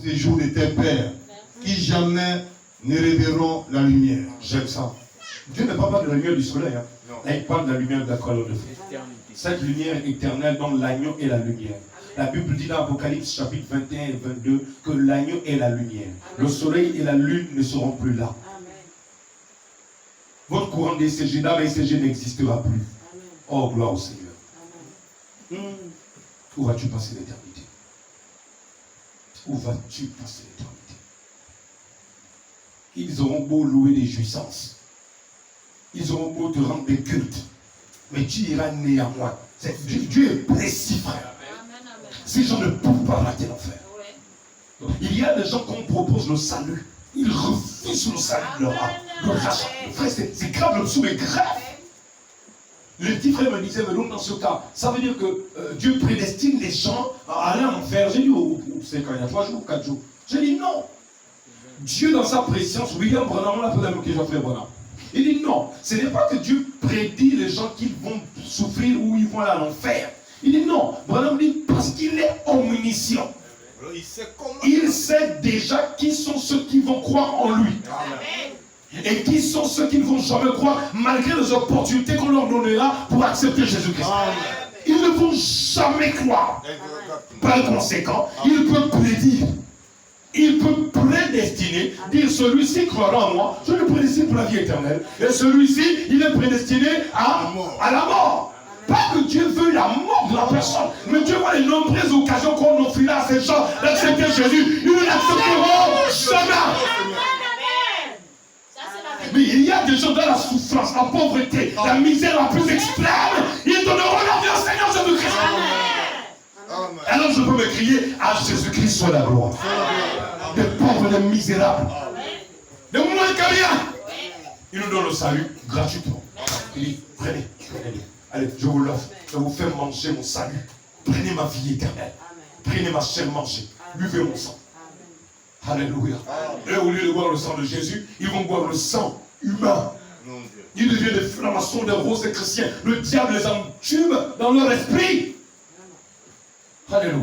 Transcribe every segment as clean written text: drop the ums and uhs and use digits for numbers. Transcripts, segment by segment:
séjour de tes pères, qui jamais ne révéreront la lumière. J'aime ça. Dieu ne parle pas de la lumière du soleil. Hein. Là, il parle de la lumière de la colonne de feu. Cette lumière éternelle dont l'agneau est la lumière. La Bible dit dans Apocalypse chapitre 21 et 22 que l'agneau est la lumière. Le soleil et la lune ne seront plus là. Votre courant d'ECG, dans l'ECG n'existera plus. Oh, gloire au Seigneur. Où vas-tu passer l'éternité? Où vas-tu passer l'éternité? Ils auront beau louer des jouissances. Ils auront beau te rendre des cultes. Mais tu iras néanmoins. Dieu est précis, frère. Ces gens ne peuvent pas rater l'enfer. Il y a des gens qu'on propose le salut. Ils refusent le salut de leur âme. Le rachat. Frère, c'est grave, le dessous est grave. Le petit frère me disait, mais donc dans ce cas, ça veut dire que Dieu prédestine les gens à aller en enfer. J'ai dit, c'est quand il y a 3 jours ou 4 jours. J'ai dit non. Dieu dans sa préscience, William Branham, on l'a fait avec Jean-Frère Branham. Il dit non, ce n'est pas que Dieu prédit les gens qui vont souffrir ou ils vont aller en enfer. Il dit non, Branham dit parce qu'il est omniscient. Il sait déjà qui sont ceux qui vont croire en lui. Amen. Et qui sont ceux qui ne vont jamais croire malgré les opportunités qu'on leur donnera pour accepter Jésus-Christ. Ils ne vont jamais croire. Par conséquent, il peut prédire. Il peut prédestiner, dire celui-ci croira en moi, je le prédestine pour la vie éternelle. Et celui-ci, il est prédestiné à la mort. Pas que Dieu veut la mort de la personne, mais Dieu voit les nombreuses occasions qu'on offrira à ces gens d'accepter Jésus. Ils ne l'accepteront jamais. Mais il y a des gens dans la souffrance, la pauvreté, la misère la plus extrême. Ils donneront la vie au Seigneur Jésus-Christ. Alors je peux me crier à Jésus-Christ soit la gloire. Des pauvres, des misérables, de moins que rien. Il nous donne le salut gratuitement. Il dit, prenez, prenez-le. Allez, je vous l'offre. Je vous fais manger mon salut. Prenez ma vie éternelle. Prenez ma chair, mangez. Buvez mon sang. Alléluia. Et au lieu de boire le sang de Jésus, ils vont boire le sang humain. Ils deviennent des francs-maçons, des roses des chrétiens. Le diable les entube dans leur esprit. Alléluia.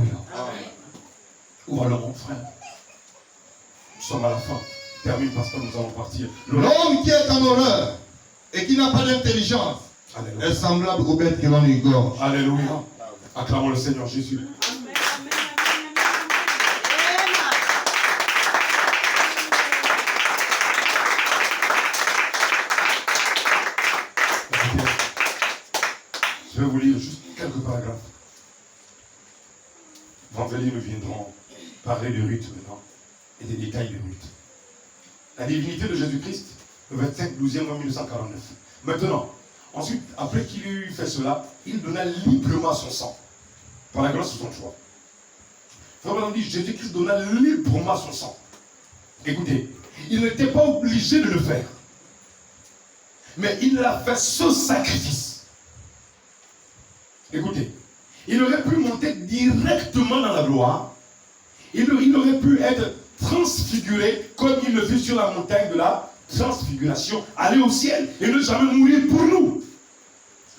Ou alors mon frère. Nous sommes à la fin. Termine parce que nous allons partir. L'homme qui est en horreur et qui n'a pas d'intelligence est semblable aux bêtes que l'on égorge. Alléluia. Acclamons le Seigneur Jésus. Je vais vous lire juste quelques paragraphes. Vendredi, nous viendrons parler de Ruth maintenant et des détails de Ruth. La divinité de Jésus-Christ, le 25/12 mois 1949. Maintenant, ensuite, après qu'il eut fait cela, il donna librement son sang, par la grâce de son choix. Frère dit, Jésus-Christ donna librement son sang. Écoutez, il n'était pas obligé de le faire. Mais il a fait ce sacrifice. Écoutez, il aurait pu monter directement dans la gloire. Il aurait pu être transfiguré comme il le fut sur la montagne de la transfiguration, aller au ciel et ne jamais mourir pour nous.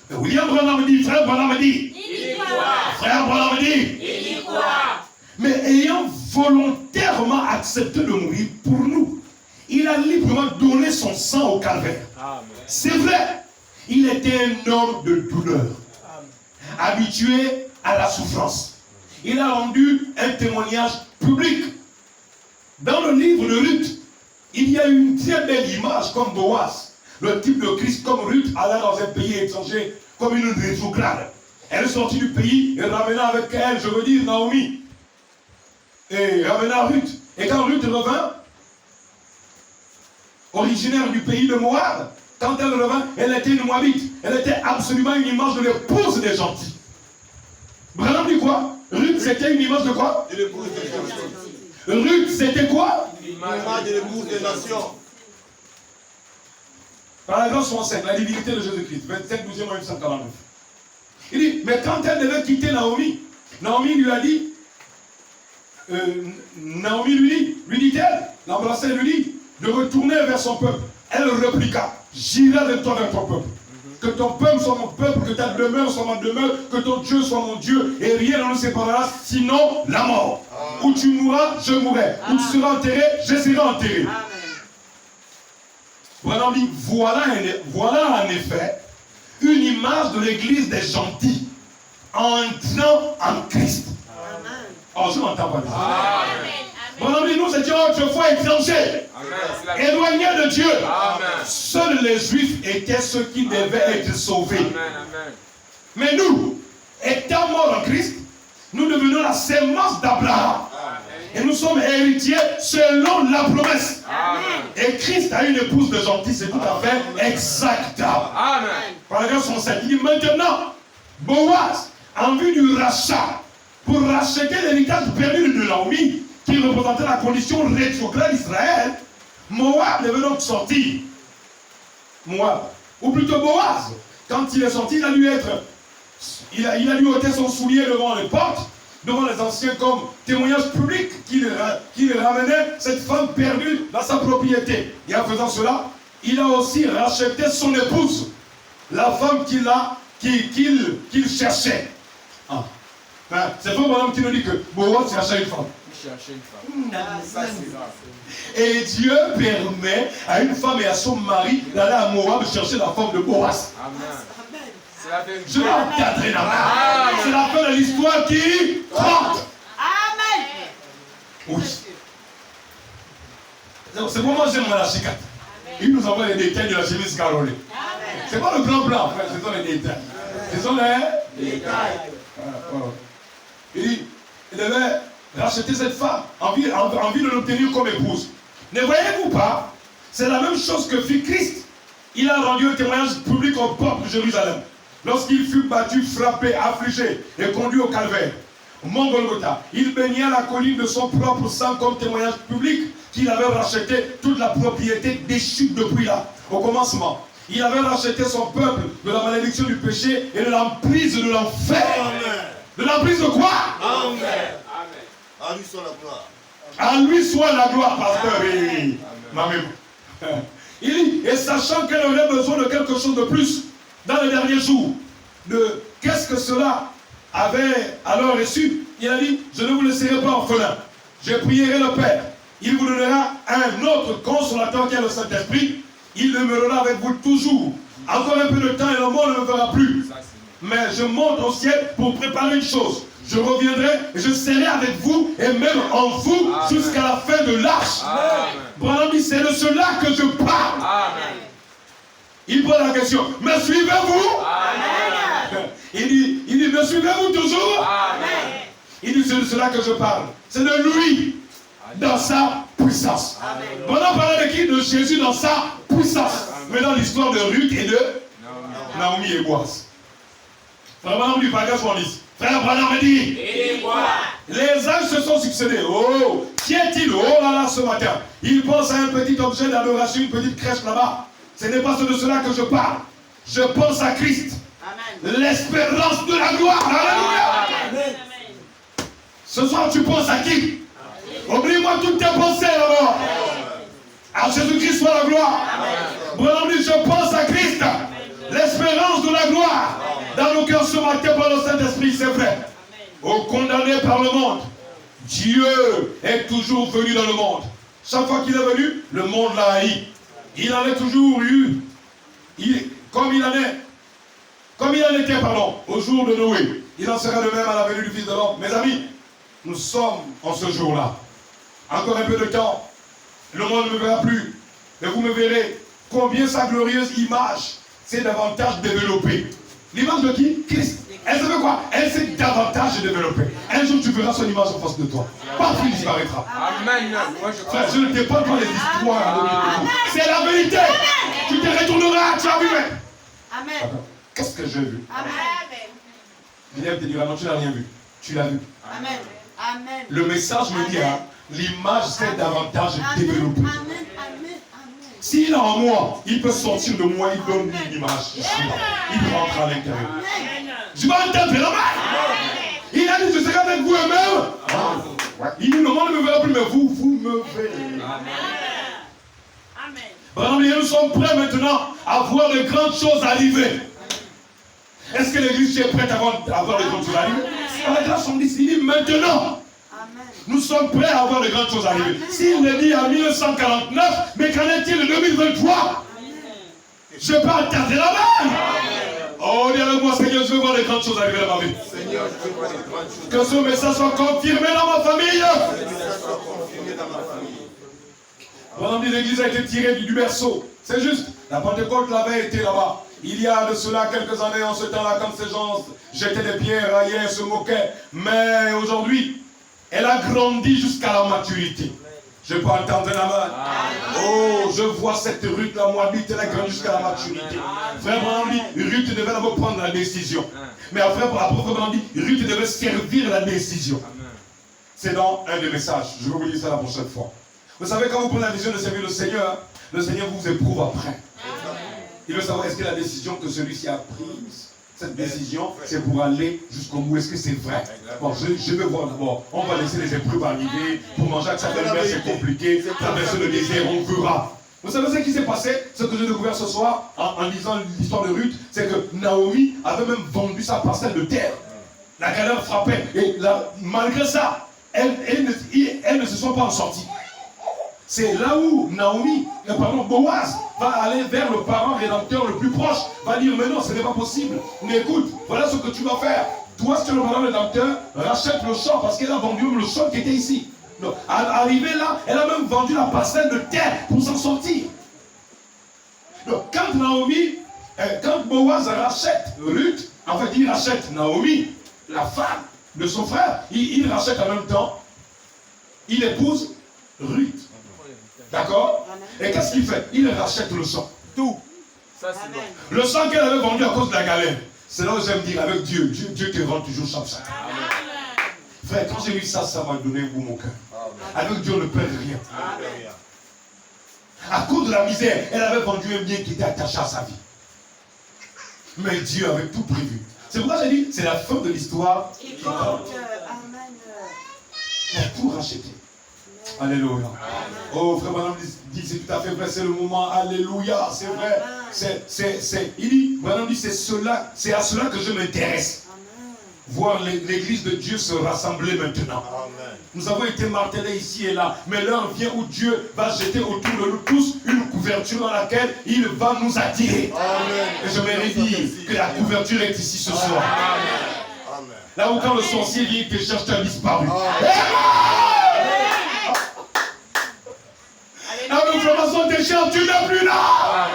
Mais William Branham dit, frère Branham dit, il y croit. Frère Branham dit, il y croit. Mais ayant volontairement accepté de mourir pour nous, il a librement donné son sang au calvaire. C'est vrai, il était un homme de douleur, habitué à la souffrance. Il a rendu un témoignage public. Dans le livre de Ruth, il y a une très belle image comme Boaz, le type de Christ comme Ruth allant dans un pays étranger comme une rétrograde. Elle est sortie du pays et ramena avec elle, je veux dire Naomi, et ramena Ruth. Et quand Ruth revint, originaire du pays de Moab, quand elle revint, elle était une Moabite. Elle était absolument une image de l'épouse des gentils. Branham dit quoi? Ruth, c'était une image de quoi? De l'épouse des gentils. Ruth, c'était quoi? L'image de l'épouse des nations. Paragraphe 65, la divinité de Jésus-Christ, 25/12 mois 1949. Il dit, mais quand elle devait quitter Naomi, Naomi lui a dit, Naomi lui dit-elle, l'embrassait, lui dit, de retourner vers son peuple. Elle répliqua, j'irai avec toi vers ton peuple. que ton peuple soit mon peuple, que ta demeure soit ma demeure, que ton Dieu soit mon Dieu, et rien ne nous séparera, sinon la mort. Où tu mourras, je mourrai. Où tu seras enterré, je serai enterré. Voilà en effet une image de l'église des gentils entrant en Christ. Oh, je m'entends pas bien. Voilà, nous étions autrefois étrangers, éloignés de Dieu. Amen. Seuls les Juifs étaient ceux qui devaient être sauvés. Amen. Mais nous, étant morts en Christ, nous devenons la sémence d'Abraham. Et nous sommes héritiers selon la promesse. Amen. Et Christ a une épouse de gentil, c'est tout à fait exact. Amen. Par la grâce de son Seigneur, il dit maintenant, Boaz, en vue du rachat, pour racheter l'héritage perdu de Naomi, qui représentait la condition rétrograde d'Israël, Moab devait donc sortir. Moab, ou plutôt Boaz, quand il est sorti, il a dû ôter son soulier devant les portes, devant les anciens comme témoignage public qu'il ramenait cette femme perdue dans sa propriété. Et en faisant cela, il a aussi racheté son épouse, la femme qu'il cherchait. Ah. Ben, c'est pas mon homme qui nous dit que Boaz cherchait une femme. Et Dieu permet à une femme et à son mari d'aller à Moab chercher la femme de Boaz. Amen. Je vais encadrer là-bas. C'est la fin de l'histoire qui compte. Amen. Oui. C'est pour moi que j'aime la chicane. Il nous envoie les détails de la chemise carolée. C'est pas le grand plan, frère, ce sont les détails. Ce sont les détails. Il devait racheter cette femme en vue de l'obtenir comme épouse. Ne voyez-vous pas? C'est la même chose que fit Christ. Il a rendu un témoignage public au peuple de Jérusalem. Lorsqu'il fut battu, frappé, affligé et conduit au calvaire, Mont Golgotha, il baignait la colline de son propre sang comme témoignage public qu'il avait racheté toute la propriété déchue depuis là, au commencement. Il avait racheté son peuple de la malédiction du péché et de l'emprise de l'enfer. De l'emprise de quoi? Amen. À lui soit la gloire. À lui soit la gloire, pasteur. Oui. Il dit, et sachant qu'elle aurait besoin de quelque chose de plus dans les derniers jours, de qu'est-ce que cela avait alors reçu, il a dit, je ne vous laisserai pas orphelin. Je prierai le Père. Il vous donnera un autre consolateur qui est le Saint-Esprit. Il demeurera avec vous toujours. Encore un peu de temps et le monde ne me verra plus. Mais je monte au ciel pour préparer une chose. Je reviendrai et je serai avec vous et même en vous jusqu'à la fin de l'arche. C'est de cela que je parle. Amen. Il pose la question, me suivez-vous? Il dit, me suivez-vous toujours? Amen. Il dit, c'est de cela que je parle. C'est de lui dans sa puissance. On a parlé de qui? De Jésus dans sa puissance. Mais dans l'histoire de Ruth et de Naomi et Boaz. Frère Branham du bagage qu'on dit. Frère Branham dit, les âges se sont succédés. Oh, qui est-il? Oh là là, ce matin. Il pense à un petit objet d'adoration, une petite crèche là-bas. Ce n'est pas de cela que je parle. Je pense à Christ. L'espérance de la gloire. Alléluia. Ce soir, tu penses à qui? Oublie-moi toutes tes pensées d'abord. À Jésus-Christ soit la gloire. Branham dit, je pense à Christ. L'espérance de la gloire. Dans nos cœurs ce matin par le Saint-Esprit, c'est vrai. Au condamné par le monde, Dieu est toujours venu dans le monde. Chaque fois qu'il est venu, le monde l'a haï. Il en a toujours eu, comme il en était, au jour de Noé. Il en sera de même à la venue du Fils de l'homme. Mes amis, nous sommes en ce jour-là. Encore un peu de temps, le monde ne me verra plus. Mais vous me verrez combien sa glorieuse image s'est davantage développée. L'image de qui? Christ. Elle se fait quoi? Elle s'est davantage développée. Un jour, tu verras son image en face de toi. Partout, il disparaîtra. Amen. Frère, je ne dépends pas les histoires. C'est la vérité. Tu te retourneras, tu as vu. Amen. Qu'est-ce que j'ai vu? Amen. William te dira, non, tu n'as rien vu. Tu l'as vu. Amen. Amen. Le message me dit, l'image s'est davantage développée. Amen. S'il est en moi, il peut sortir de moi, il donne une image. Il rentre à l'intérieur. Je vais entendre la main. Il a dit, je serai avec vous même. Il dit, le monde ne me verra plus, mais vous me verrez. Amen. Nous sommes prêts maintenant à voir de grandes choses arriver. Est-ce que l'église est prête à avoir de grandes choses à arriver? La grâce, on dit maintenant. Nous sommes prêts à avoir de grandes choses à arriver. S'il le dit en 1949, mais qu'en est-il de 2023? Je peux attendre la main. Oh, dis avec moi, Seigneur, je veux voir de grandes choses arriver dans ma vie. Seigneur, je veux voir de grandes choses. Que ce message soit confirmé dans ma famille. Pendant que l'église a été tirée du berceau, c'est juste. La Pentecôte l'avait été là-bas. Il y a de cela quelques années, en ce temps-là, quand ces gens jetaient des pierres, raillaient, se moquaient. Mais aujourd'hui, elle a grandi jusqu'à la maturité. Je peux entendre la main. Oh, je vois cette Ruth, la Moabite, elle a grandi jusqu'à la maturité. Frère Branham dit, Ruth devait d'abord prendre la décision. Mais après, Frère Branham dit, Ruth devait servir la décision. C'est dans un des messages. Je vais vous dire ça la prochaine fois. Vous savez, quand vous prenez la décision de servir le Seigneur vous éprouve après. Il veut savoir, est-ce que la décision que celui-ci a prise, cette décision, c'est pour aller jusqu'au bout. Est-ce que c'est vrai? Bon, je vais voir d'abord. On va laisser les épreuves arriver. Pour manger à chaque mer, c'est compliqué. Traverser le désert, on verra. Vous savez ce qui s'est passé? Ce que j'ai découvert ce soir, en lisant l'histoire de Ruth, c'est que Naomi avait même vendu sa parcelle de terre. La galère frappait. Et là, malgré ça, elles ne se sont pas en sorties. C'est là où Boaz va aller vers le parent rédempteur le plus proche, va dire, mais non, ce n'est pas possible. Mais écoute, voilà ce que tu vas faire. Toi, si tu es le parent rédempteur, rachète le champ, parce qu'elle a vendu même le champ qui était ici. Donc, arrivée là, elle a même vendu la parcelle de terre pour s'en sortir. Donc, quand Boaz rachète Ruth, en fait, il rachète Naomi, la femme de son frère, il rachète en même temps, il épouse Ruth. D'accord? Et qu'est-ce qu'il fait? Il rachète le sang. Tout. Ça, c'est bon. Le sang qu'elle avait vendu à cause de la galère. C'est là où j'aime dire avec Dieu. Dieu te rend toujours chaque sac. Frère, quand j'ai vu ça, ça m'a donné pour mon cœur. Avec Dieu, on ne perd rien. À cause de la misère, elle avait vendu un bien qui était attaché à sa vie. Mais Dieu avait tout prévu. C'est pourquoi j'ai dit, c'est la fin de l'histoire. Il a tout racheté. Alléluia. Oh, frère Branham dit, c'est tout à fait vrai, c'est le moment. Alléluia, c'est vrai. Il dit, Branham dit, c'est à cela que je m'intéresse. Voir l'église de Dieu se rassembler maintenant. Amen. Nous avons été martelés ici et là, mais l'heure vient où Dieu va jeter autour de nous tous une couverture dans laquelle il va nous attirer. Amen. Et je me redis que la couverture est ici ce soir. Amen. Là où quand le sorcier vient te chercher, tu as disparu. La information te cherche, tu n'es plus là.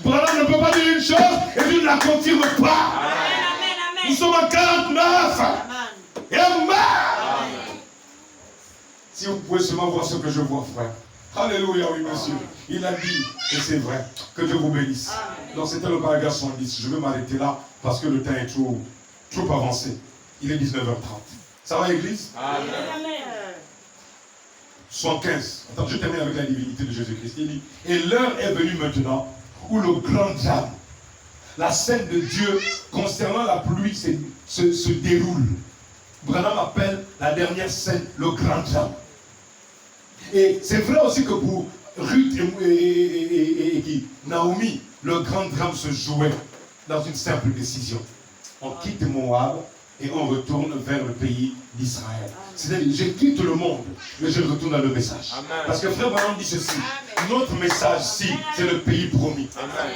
Branham ne peut pas dire une chose et tu ne la confirmes pas. Nous sommes en 49. Amen. Si vous pouvez seulement voir ce que je vois, frère. Alléluia, oui, monsieur. Il a dit, et c'est vrai, que Dieu vous bénisse. Donc c'était le paragraphe 110. Je vais m'arrêter là parce que le temps est trop avancé. Il est 19h30. Ça va, l'église? Amen. 75. Attends, je termine avec la divinité de Jésus-Christ. Il dit, et l'heure est venue maintenant où le grand drame, la scène de Dieu concernant la pluie se déroule. Branham appelle la dernière scène le grand drame. Et c'est vrai aussi que pour Ruth et Naomi, le grand drame se jouait dans une simple décision. On quitte Moab et on retourne vers le pays d'Israël. C'est-à-dire, je quitte le monde, mais je retourne dans le message. Amen. Parce que frère Branham dit ceci, notre message, c'est le pays promis. Amen.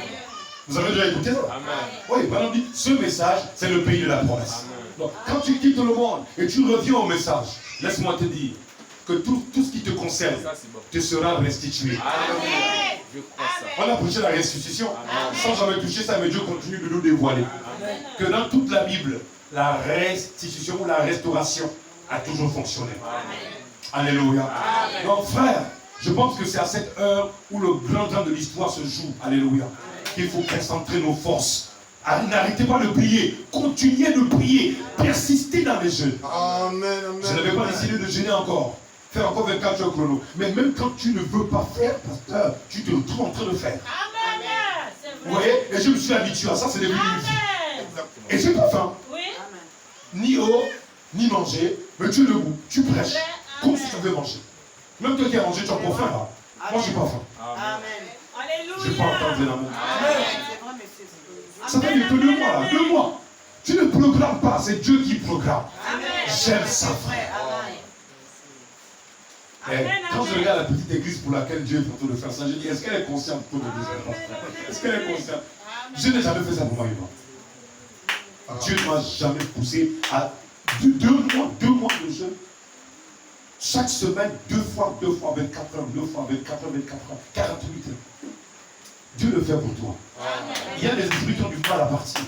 Vous avez déjà écouté ça? Amen. Oui, Branham dit, ce message, c'est le pays de la promesse. Donc, quand tu quittes le monde et tu reviens au message, laisse-moi te dire que tout ce qui te concerne te sera restitué. Amen. Je crois ça. On a prêché la restitution. Amen. Sans jamais toucher ça, mais Dieu continue de nous dévoiler. Amen. Que dans toute la Bible, la restitution ou la restauration a toujours fonctionné. Amen. Alléluia. Amen. Donc frère, je pense que c'est à cette heure où le grand drame de l'histoire se joue. Alléluia. Qu'il faut concentrer nos forces. N'arrêtez pas de prier. Continuez de prier. Persistez dans les jeûnes. Amen. Je n'avais pas décidé de jeûner encore. Faire encore 24 heures chrono. Mais même quand tu ne veux pas faire, pasteur, tu te retrouves en train de faire. Amen. Vous voyez? Et je me suis habitué à ça, c'est devenu une vie. Et j'ai pas faim. Oui. Ni eau, ni manger, mais tu es debout, tu prêches, comme si tu avais mangé. Même toi qui as mangé, tu as pas faim là. Moi, j'ai pas faim. Amen. Alléluia. Je n'ai pas entendu l'amour. Amen. Ça fait depuis 2 mois là, 2 mois. Tu ne programmes pas, c'est Dieu qui programme. J'aime ça, frère. Et quand je regarde la petite église pour laquelle Dieu est pour de faire ça, je dis, est-ce qu'elle est consciente pour de faire? Est-ce qu'elle est consciente? Je n'ai jamais fait ça pour moi-même. Dieu ne m'a jamais poussé à 2 mois de jeûne. Chaque semaine, 2 fois 24 heures, 2 fois 24 heures, 24 heures, 48 heures. Dieu le fait pour toi. Il y a des esprits qui ont du mal à partir.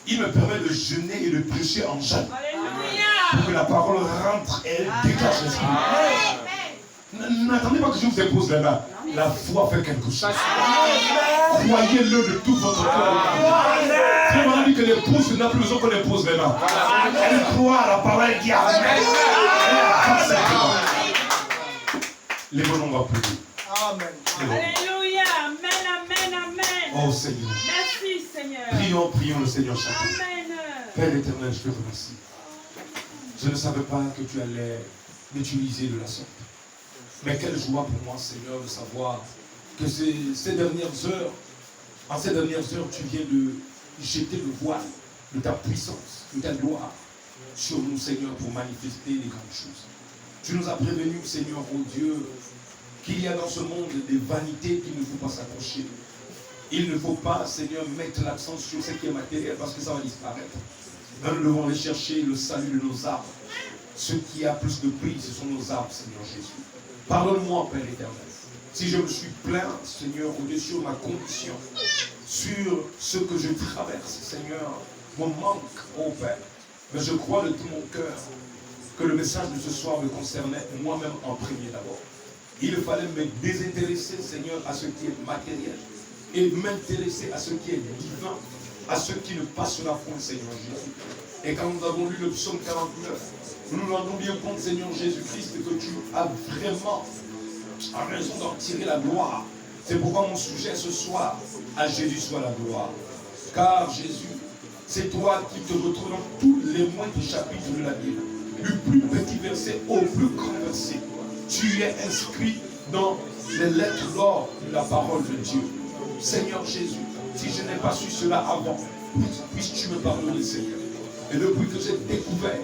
Il me permet de jeûner et de prêcher en jeûne. Pour que la parole rentre et elle dégage l'esprit. N'attendez pas que je vous impose les mains. La foi fait quelque chose. Croyez-le de tout votre cœur. Dieu m'a dit que l'épouse n'a plus besoin qu'on les pose les mains. Elle croit à la parole, elle dit Amen. Les bons noms vont applaudir. Amen. Alléluia. Amen, amen, amen. Oh Seigneur. Merci Seigneur. Prions le Seigneur chacun. Amen. Père éternel, je te remercie. Je ne savais pas que tu allais m'utiliser de la sorte. Mais quelle joie pour moi, Seigneur, de savoir que en ces dernières heures, tu viens de jeter le voile de ta puissance, de ta gloire sur nous, Seigneur, pour manifester les grandes choses. Tu nous as prévenus, Seigneur, oh Dieu, qu'il y a dans ce monde des vanités qu'il ne faut pas s'accrocher. Il ne faut pas, Seigneur, mettre l'accent sur ce qui est matériel parce que ça va disparaître. Mais nous devons aller chercher le salut de nos âmes. Ce qui a plus de prix, ce sont nos âmes, Seigneur Jésus. Pardonne-moi, Père éternel, si je me suis plaint, Seigneur, au-dessus de ma condition, sur ce que je traverse, Seigneur, mon manque, oh Père. Mais je crois de tout mon cœur que le message de ce soir me concernait moi-même en premier d'abord. Il fallait me désintéresser, Seigneur, à ce qui est matériel et m'intéresser à ce qui est divin, à ce qui ne passe la foi, Seigneur Jésus. Et quand nous avons lu le psaume 49, nous nous rendons bien compte, Seigneur Jésus-Christ, que tu as vraiment raison d'en tirer la gloire. C'est pourquoi mon sujet ce soir, à Jésus soit la gloire. Car Jésus, c'est toi qui te retrouves dans tous les moindres chapitres de la Bible. Du plus petit verset au plus grand verset. Tu es inscrit dans les lettres d'or de la parole de Dieu. Seigneur Jésus, si je n'ai pas su cela avant, puisses-tu me pardonner, Seigneur. Et depuis que j'ai découvert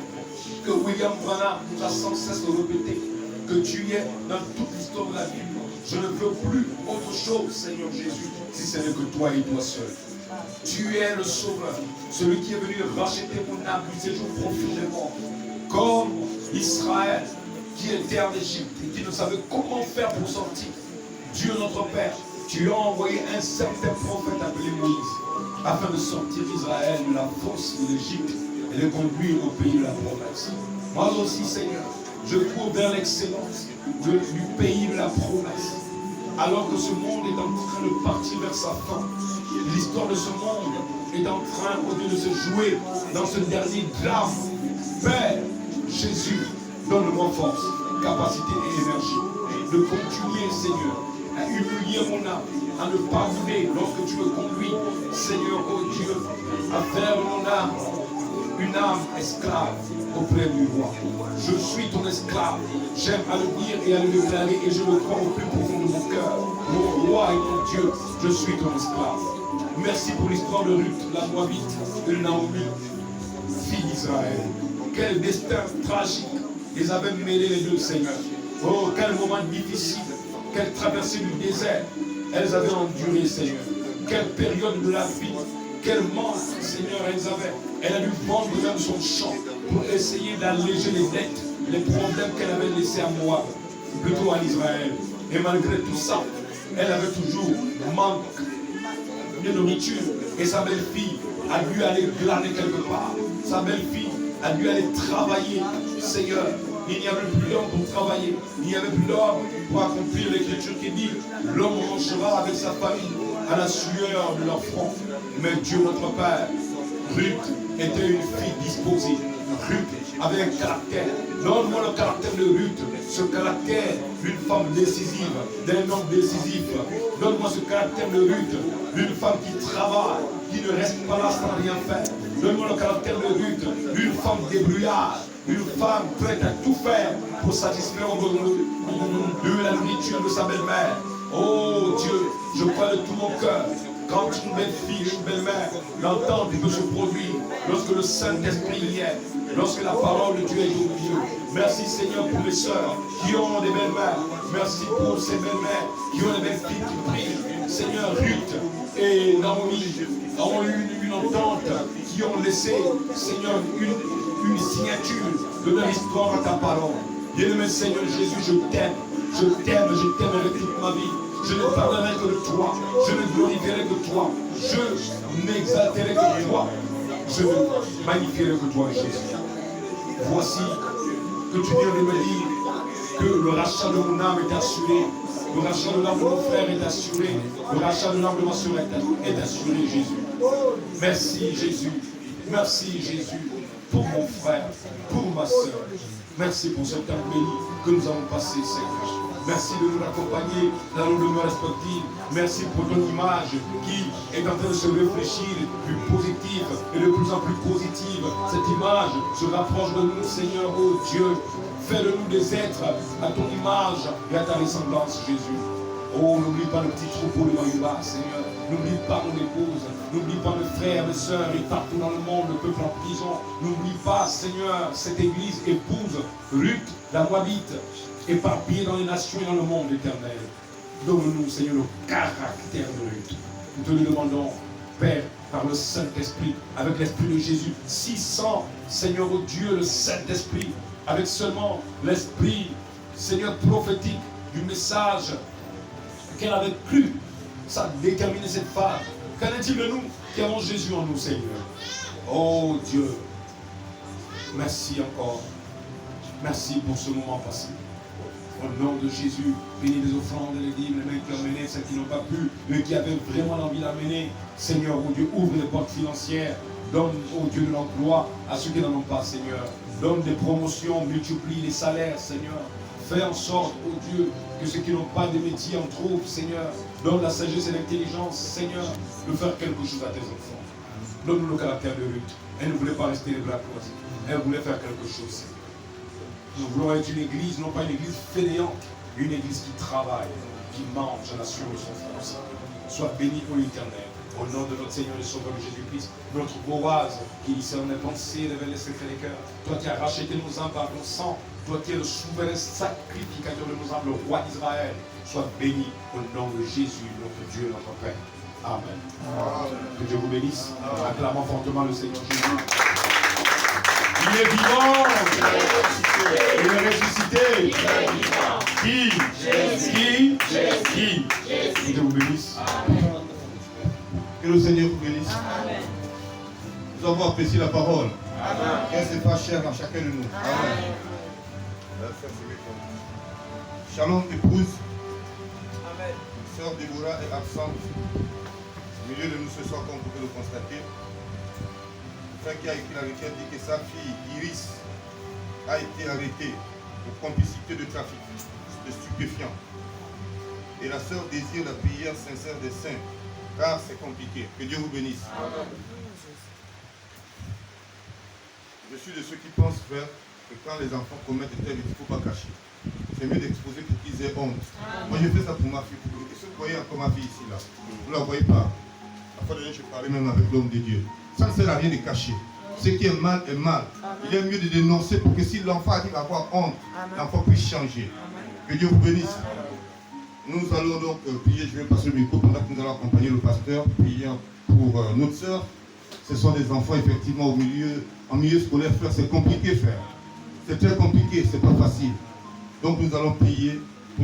que William Branham nous a sans cesse répété que tu es dans toute l'histoire de la Bible, je ne veux plus autre chose, Seigneur Jésus, si ce n'est que toi et toi seul. Tu es le sauveur, celui qui est venu racheter mon âme du séjour profondément, comme Israël qui était en Égypte et qui ne savait comment faire pour sortir. Dieu notre Père, tu as envoyé un certain prophète appelé Moïse afin de sortir Israël de la force de l'Égypte et de conduire au pays de la promesse. Moi aussi, Seigneur, je cours vers l'excellence du pays de la promesse. Alors que ce monde est en train de partir vers sa fin, l'histoire de ce monde est en train, au lieu de se jouer dans ce dernier drame. Père Jésus, donne-moi force, capacité et énergie de continuer, Seigneur, à humilier mon âme, à ne pas voler lorsque tu me conduis, Seigneur, oh Dieu, à faire mon âme une âme esclave auprès du roi. Je suis ton esclave. J'aime à le dire et à le déclarer et je le crois au plus profond de mon cœur. Mon roi et mon Dieu, je suis ton esclave. Merci pour l'histoire de Ruth, la Moabite, de Naomi, fille d'Israël. Quel destin tragique les avait mêlés les deux, Seigneur. Oh, quel moment difficile, quelle traversée du désert elles avaient enduré, Seigneur. Quelle période de la vie, quel manque, Seigneur, elles avaient. Elle a dû vendre même son champ pour essayer d'alléger les dettes, les problèmes qu'elle avait laissés à Moab, plutôt à Israël. Et malgré tout ça, elle avait toujours manque de nourriture. Et sa belle-fille a dû aller glaner quelque part. Sa belle-fille a dû aller travailler. Seigneur, il n'y avait plus d'homme pour travailler. Il n'y avait plus d'homme pour accomplir l'écriture qui dit l'homme mangera avec sa famille à la sueur de leur front. Mais Dieu notre Père, Ruth était une fille disposée. Ruth avait un caractère. Donne-moi le caractère de Ruth, ce caractère d'une femme décisive, d'un homme décisif. Donne-moi ce caractère de Ruth, d'une femme qui travaille, qui ne reste pas là sans rien faire. Donne-moi le caractère de Ruth, d'une femme débrouillarde, une femme prête à tout faire pour satisfaire aux besoins de la nourriture de sa belle-mère. Oh Dieu, je crois de tout mon cœur quand une belle fille, une belle mère, l'entente peut se produire lorsque le Saint-Esprit y est, lorsque la parole de Dieu est au milieu. Merci Seigneur pour les sœurs qui ont des belles mères. Merci pour ces belles mères qui ont des belles filles qui prient. Seigneur, Ruth et Naomi ont eu une entente, qui ont laissé, Seigneur, une signature de leur histoire à ta parole. Bien-aimé Seigneur Jésus, je t'aime, je t'aimerai toute ma vie. Je ne parlerai que de toi, je ne glorifierai que toi, je n'exalterai que toi, je ne magnifierai que toi, Jésus. Voici que tu viens de me dire que le rachat de mon âme est assuré, le rachat de l'âme de mon frère est assuré, le rachat de l'âme de ma soeur est assuré, Jésus. Merci Jésus, pour mon frère, pour ma soeur. Merci pour ce temps béni que nous avons passé, Seigneur. Merci de nous accompagner dans nos demeures respectives. Merci pour ton image qui est en train de se réfléchir plus positive et de plus en plus positive. Cette image se rapproche de nous, Seigneur, oh Dieu. Fais de nous des êtres à ton image et à ta ressemblance, Jésus. Oh, n'oublie pas le petit troupeau de Maïba, Seigneur. N'oublie pas mon épouse. N'oublie pas mes frères, mes soeurs et partout dans le monde, le peuple en prison. N'oublie pas, Seigneur, cette église épouse Ruth, la Moabite, éparpillée dans les nations et dans le monde éternel. Donne-nous, Seigneur, le caractère de Ruth. Nous te le demandons, Père, par le Saint-Esprit, avec l'Esprit de Jésus. Si sans, Seigneur, oh Dieu, le Saint-Esprit, avec seulement l'Esprit, Seigneur, prophétique du message qu'elle avait cru, ça a déterminé cette femme. Qu'en est-il de nous qui avons Jésus en nous, Seigneur? Oh Dieu, merci encore. Merci pour ce moment passé. Au nom de Jésus, bénis les offrandes et les dîmes, les mains qui ont mené, celles qui n'ont pas pu, mais qui avaient vraiment l'envie d'amener. Seigneur, oh Dieu, ouvre les portes financières. Donne, oh Dieu, de l'emploi à ceux qui n'en ont pas, Seigneur. Donne des promotions, multiplie les salaires, Seigneur. Fais en sorte, oh Dieu, que ceux qui n'ont pas de métier en trouvent, Seigneur. Donne la sagesse et l'intelligence, Seigneur, de faire quelque chose à tes enfants. Donne-nous le caractère de Ruth. Elle ne voulait pas rester les bras croisés. Elle voulait faire quelque chose, Seigneur. Nous voulons être une église, non pas une église fainéante, une église qui travaille, qui mange à la sueur de son front, Seigneur. Sois béni pour l'éternel. Au nom de notre Seigneur et Sauveur Jésus-Christ, notre Boaz qui discerne les pensées, révèle les secrets des cœurs. Toi qui as racheté nos âmes par ton sang, toi qui es le souverain sacrificateur de nos âmes, le roi d'Israël, sois béni au nom de Jésus, notre Dieu, notre Père. Amen. Amen. Que Dieu vous bénisse. Acclamons fortement le Seigneur Jésus. Il est vivant. Il est ressuscité. Qui? Jésus. Qui? Que Dieu vous bénisse. Que le Seigneur vous bénisse. Amen. Nous avons apprécié la parole. Amen. Qu'elle se fasse chère à chacun de nous. Amen. Shalom, épouse. Amen. Sœur Déborah est absente. Au milieu de nous ce soir, comme vous pouvez le constater. Le frère qui a écrit la requête dit que sa fille, Iris, a été arrêtée pour complicité de trafic de stupéfiants. Et la sœur désire la prière sincère des saints, car c'est compliqué. Que Dieu vous bénisse. Amen. Je suis de ceux qui pensent, frère, que quand les enfants commettent des tels, il ne faut pas cacher. C'est mieux d'exposer pour qu'ils aient honte. Moi, je fais ça pour ma fille. Est-ce que vous voyez encore ma fille ici, là? Vous ne la voyez pas? La fois dernière, je parlais même avec l'homme de Dieu. Ça ne sert à rien de cacher. Ce qui est mal est mal. Il est mieux de dénoncer pour que si l'enfant arrive à avoir honte, l'enfant puisse changer. Que Dieu vous bénisse. Nous allons donc prier. Je vais passer le micro pendant que nous allons accompagner le pasteur, priant pour notre soeur. Ce sont des enfants effectivement en milieu scolaire, frère. C'est compliqué, frère. C'est très compliqué, c'est pas facile. Donc nous allons prier